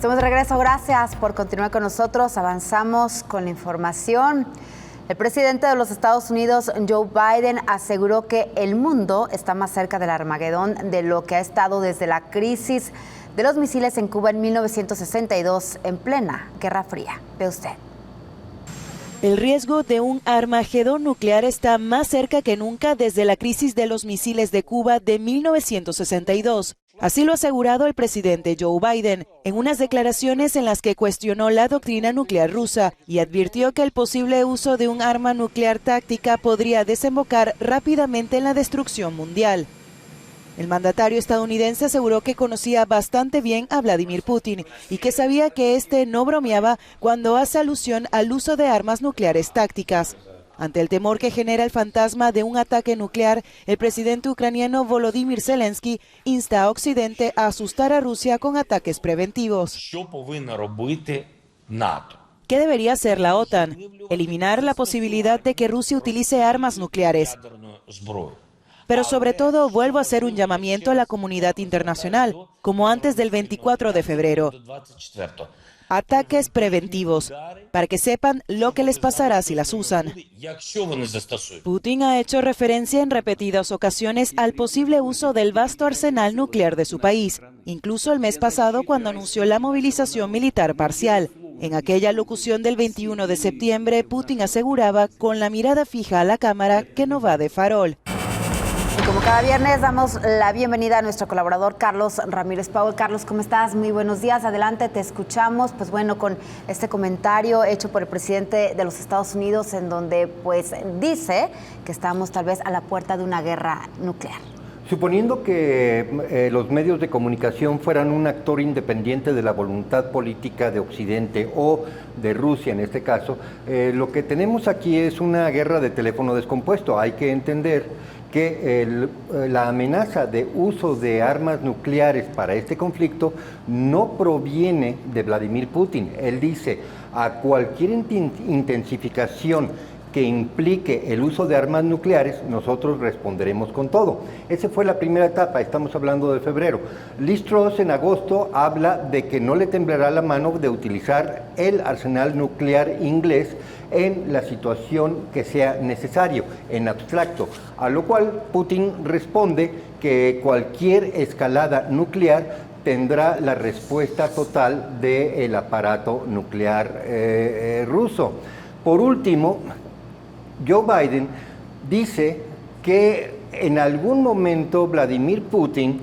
Estamos de regreso, gracias por continuar con nosotros. Avanzamos con la información. El presidente de los Estados Unidos, Joe Biden, aseguró que el mundo está más cerca del Armagedón de lo que ha estado desde la crisis de los misiles en Cuba en 1962, en plena Guerra Fría. Ve usted. El riesgo de un Armagedón nuclear está más cerca que nunca desde la crisis de los misiles de Cuba de 1962. Así lo ha asegurado el presidente Joe Biden en unas declaraciones en las que cuestionó la doctrina nuclear rusa y advirtió que el posible uso de un arma nuclear táctica podría desembocar rápidamente en la destrucción mundial. El mandatario estadounidense aseguró que conocía bastante bien a Vladimir Putin y que sabía que este no bromeaba cuando hace alusión al uso de armas nucleares tácticas. Ante el temor que genera el fantasma de un ataque nuclear, el presidente ucraniano Volodymyr Zelensky insta a Occidente a asustar a Rusia con ataques preventivos. ¿Qué debería hacer la OTAN? Eliminar la posibilidad de que Rusia utilice armas nucleares. Pero sobre todo vuelvo a hacer un llamamiento a la comunidad internacional, como antes del 24 de febrero. Ataques preventivos, para que sepan lo que les pasará si las usan. Putin ha hecho referencia en repetidas ocasiones al posible uso del vasto arsenal nuclear de su país, incluso el mes pasado cuando anunció la movilización militar parcial. En aquella locución del 21 de septiembre, Putin aseguraba con la mirada fija a la cámara que no va de farol. Y como cada viernes damos la bienvenida a nuestro colaborador Carlos Ramírez Powell. Carlos, ¿cómo estás? Muy buenos días. Adelante, te escuchamos. Pues bueno, con este comentario hecho por el presidente de los Estados Unidos en donde pues dice que estamos tal vez a la puerta de una guerra nuclear. Suponiendo que los medios de comunicación fueran un actor independiente de la voluntad política de Occidente o de Rusia en este caso, lo que tenemos aquí es una guerra de teléfono descompuesto. Hay que entender que la amenaza de uso de armas nucleares para este conflicto no proviene de Vladimir Putin. Él dice, a cualquier intensificación que implique el uso de armas nucleares, nosotros responderemos con todo. Esa fue la primera etapa, estamos hablando de febrero. Liz Truss en agosto habla de que no le temblará la mano de utilizar el arsenal nuclear inglés en la situación que sea necesario, en abstracto, a lo cual Putin responde que cualquier escalada nuclear tendrá la respuesta total del aparato nuclear ruso. Por último, Joe Biden dice que en algún momento Vladimir Putin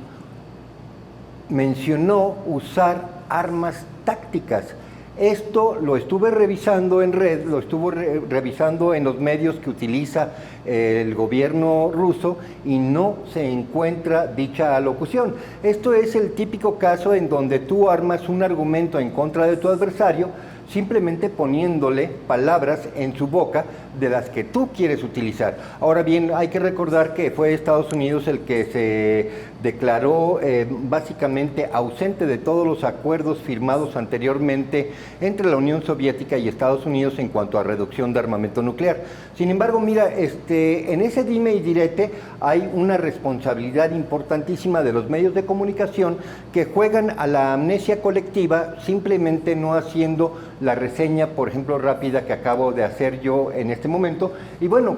mencionó usar armas tácticas. Esto lo estuve revisando en red, lo estuve revisando en los medios que utiliza el gobierno ruso y no se encuentra dicha alocución. Esto es el típico caso en donde tú armas un argumento en contra de tu adversario simplemente poniéndole palabras en su boca de las que tú quieres utilizar. Ahora bien, hay que recordar que fue Estados Unidos el que se declaró básicamente ausente de todos los acuerdos firmados anteriormente entre la Unión Soviética y Estados Unidos en cuanto a reducción de armamento nuclear. Sin embargo, mira, en ese dime y direte hay una responsabilidad importantísima de los medios de comunicación que juegan a la amnesia colectiva, simplemente no haciendo la reseña, por ejemplo, rápida que acabo de hacer yo en este momento, y bueno,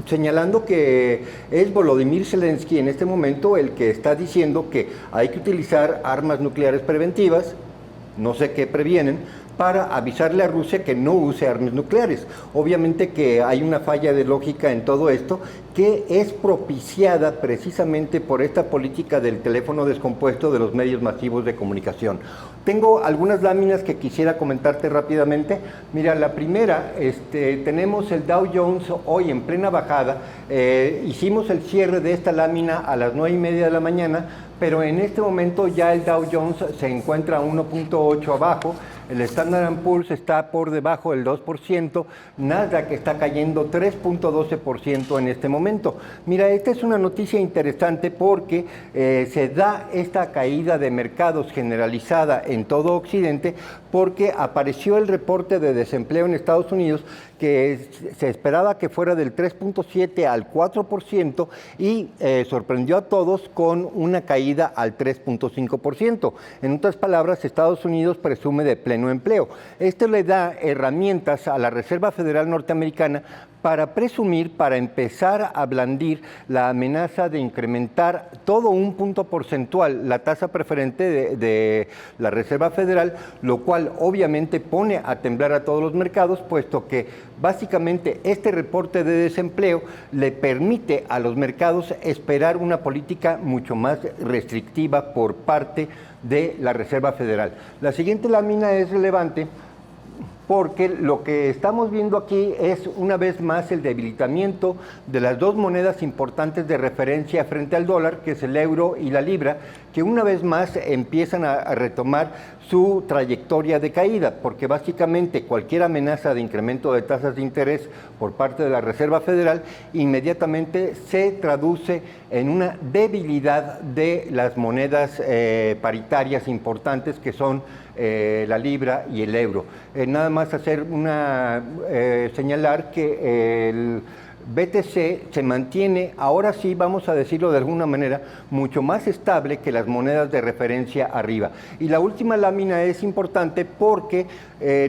señalando que es Volodymyr Zelensky en este momento el que está diciendo que hay que utilizar armas nucleares preventivas, no sé qué previenen, para avisarle a Rusia que no use armas nucleares. Obviamente que hay una falla de lógica en todo esto que es propiciada precisamente por esta política del teléfono descompuesto de los medios masivos de comunicación. Tengo algunas láminas que quisiera comentarte rápidamente. Mira, la primera, tenemos el Dow Jones hoy en plena bajada. Hicimos el cierre de esta lámina a las 9:30 de la mañana, pero en este momento ya el Dow Jones se encuentra a 1.8 abajo. El Standard & Poor's está por debajo del 2%, Nasdaq está cayendo 3.12% en este momento. Mira, esta es una noticia interesante porque se da esta caída de mercados generalizada en todo Occidente porque apareció el reporte de desempleo en Estados Unidos que se esperaba que fuera del 3.7 al 4% y sorprendió a todos con una caída al 3.5%. En otras palabras, Estados Unidos presume de pleno empleo. Esto le da herramientas a la Reserva Federal norteamericana para presumir, para empezar a blandir la amenaza de incrementar todo un punto porcentual la tasa preferente de la Reserva Federal, lo cual obviamente pone a temblar a todos los mercados, puesto que básicamente este reporte de desempleo le permite a los mercados esperar una política mucho más restrictiva por parte de la Reserva Federal. La siguiente lámina es relevante porque lo que estamos viendo aquí es una vez más el debilitamiento de las dos monedas importantes de referencia frente al dólar, que es el euro y la libra, que una vez más empiezan a retomar su trayectoria de caída, porque básicamente cualquier amenaza de incremento de tasas de interés por parte de la Reserva Federal inmediatamente se traduce en una debilidad de las monedas paritarias importantes que son la libra y el euro. Nada más hacer señalar que el BTC se mantiene, ahora sí, vamos a decirlo de alguna manera, mucho más estable que las monedas de referencia arriba. Y la última lámina es importante porque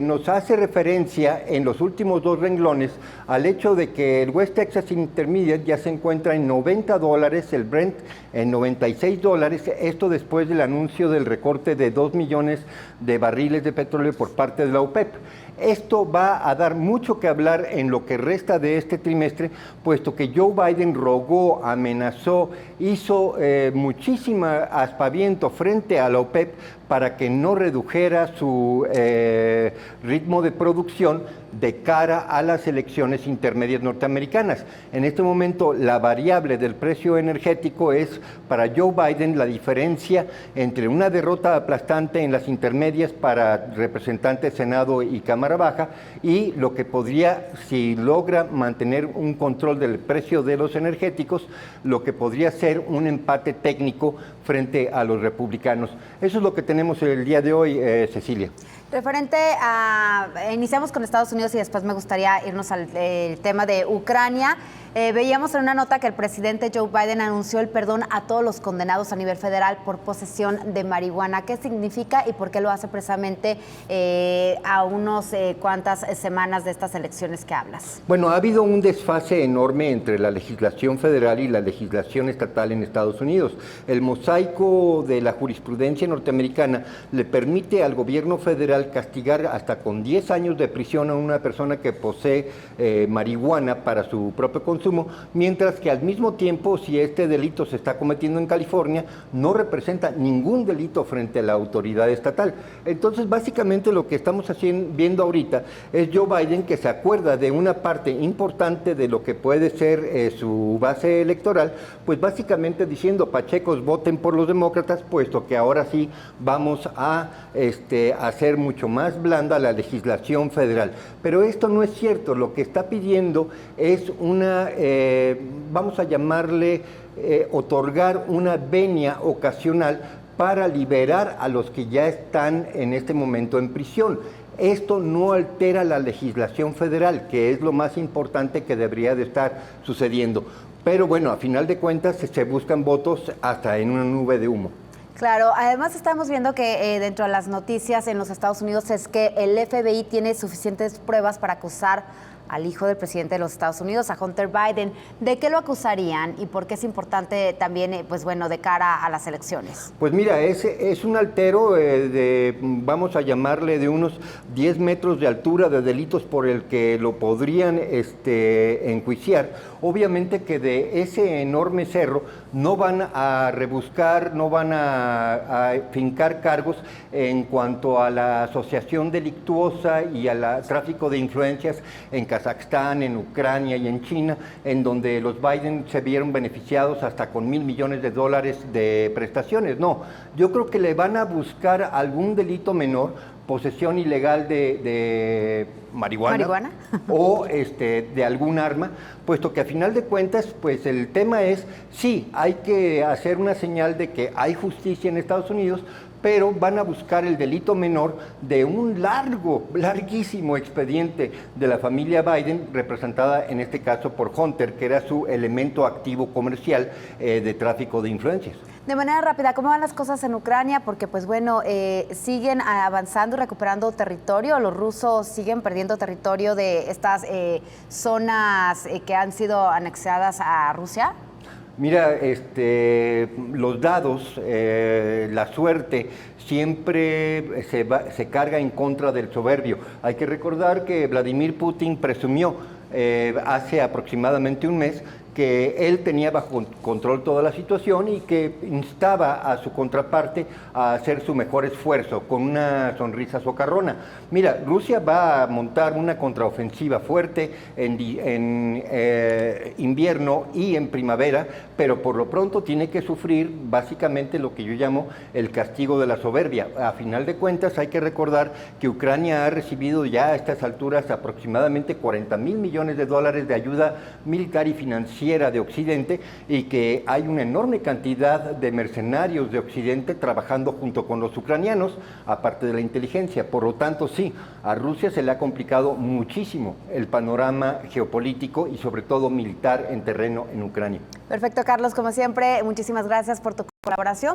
nos hace referencia en los últimos dos renglones al hecho de que el West Texas Intermediate ya se encuentra en $90, el Brent en $96, esto después del anuncio del recorte de 2 millones de barriles de petróleo por parte de la OPEP. Esto va a dar mucho que hablar en lo que resta de este trimestre, puesto que Joe Biden rogó, amenazó, hizo muchísimo aspaviento frente a la OPEP para que no redujera su ritmo de producción de cara a las elecciones intermedias norteamericanas. En este momento, la variable del precio energético es para Joe Biden la diferencia entre una derrota aplastante en las intermedias para representantes, Senado y Cámara Baja y lo que podría, si logra mantener un control del precio de los energéticos, lo que podría ser un empate técnico frente a los republicanos. Eso es lo que tenemos el día de hoy, Cecilia. Referente a, iniciamos con Estados Unidos y después me gustaría irnos al tema de Ucrania. Veíamos en una nota que el presidente Joe Biden anunció el perdón a todos los condenados a nivel federal por posesión de marihuana. ¿Qué significa y por qué lo hace precisamente a unos cuantas semanas de estas elecciones que hablas? Bueno, ha habido un desfase enorme entre la legislación federal y la legislación estatal en Estados Unidos. El mosaico de la jurisprudencia norteamericana le permite al gobierno federal castigar hasta con 10 años de prisión a una persona que posee marihuana para su propio consumo, mientras que al mismo tiempo, si este delito se está cometiendo en California, no representa ningún delito frente a la autoridad estatal. Entonces, básicamente lo que estamos viendo ahorita es Joe Biden que se acuerda de una parte importante de lo que puede ser su base electoral, pues básicamente diciendo, pachecos, voten por los demócratas, puesto que ahora sí vamos a hacer mucho más blanda la legislación federal. Pero esto no es cierto, lo que está pidiendo es una, vamos a llamarle, otorgar una venia ocasional para liberar a los que ya están en este momento en prisión. Esto no altera la legislación federal, que es lo más importante que debería de estar sucediendo. Pero bueno, a final de cuentas se buscan votos hasta en una nube de humo. Claro, además estamos viendo que dentro de las noticias en los Estados Unidos es que el FBI tiene suficientes pruebas para acusar al hijo del presidente de los Estados Unidos, a Hunter Biden. ¿De qué lo acusarían y por qué es importante también, pues bueno, de cara a las elecciones? Pues mira, es un altero vamos a llamarle, de unos 10 metros de altura de delitos por el que lo podrían enjuiciar. Obviamente que de ese enorme cerro no van a rebuscar, no van a fincar cargos en cuanto a la asociación delictuosa y al tráfico de influencias en Kazajstán, en Ucrania y en China, en donde los Biden se vieron beneficiados hasta con $1,000 millones de prestaciones. No, yo creo que le van a buscar algún delito menor posesión ilegal de marihuana o de algún arma, puesto que a final de cuentas, pues el tema es, sí, hay que hacer una señal de que hay justicia en Estados Unidos, pero van a buscar el delito menor de un larguísimo expediente de la familia Biden, representada en este caso por Hunter, que era su elemento activo comercial de tráfico de influencias. De manera rápida, ¿cómo van las cosas en Ucrania? Porque, pues bueno, siguen avanzando y recuperando territorio. Los rusos siguen perdiendo territorio de estas zonas que han sido anexadas a Rusia. Mira, los dados, la suerte siempre se carga en contra del soberbio. Hay que recordar que Vladimir Putin presumió hace aproximadamente un mes que él tenía bajo control toda la situación y que instaba a su contraparte a hacer su mejor esfuerzo con una sonrisa socarrona. Mira, Rusia va a montar una contraofensiva fuerte en invierno y en primavera, pero por lo pronto tiene que sufrir básicamente lo que yo llamo el castigo de la soberbia. A final de cuentas hay que recordar que Ucrania ha recibido ya a estas alturas aproximadamente 40,000 millones de dólares de ayuda militar y financiera de Occidente, y que hay una enorme cantidad de mercenarios de Occidente trabajando junto con los ucranianos, aparte de la inteligencia. Por lo tanto, sí, a Rusia se le ha complicado muchísimo el panorama geopolítico y sobre todo militar en terreno en Ucrania. Perfecto, Carlos, como siempre, muchísimas gracias por tu colaboración.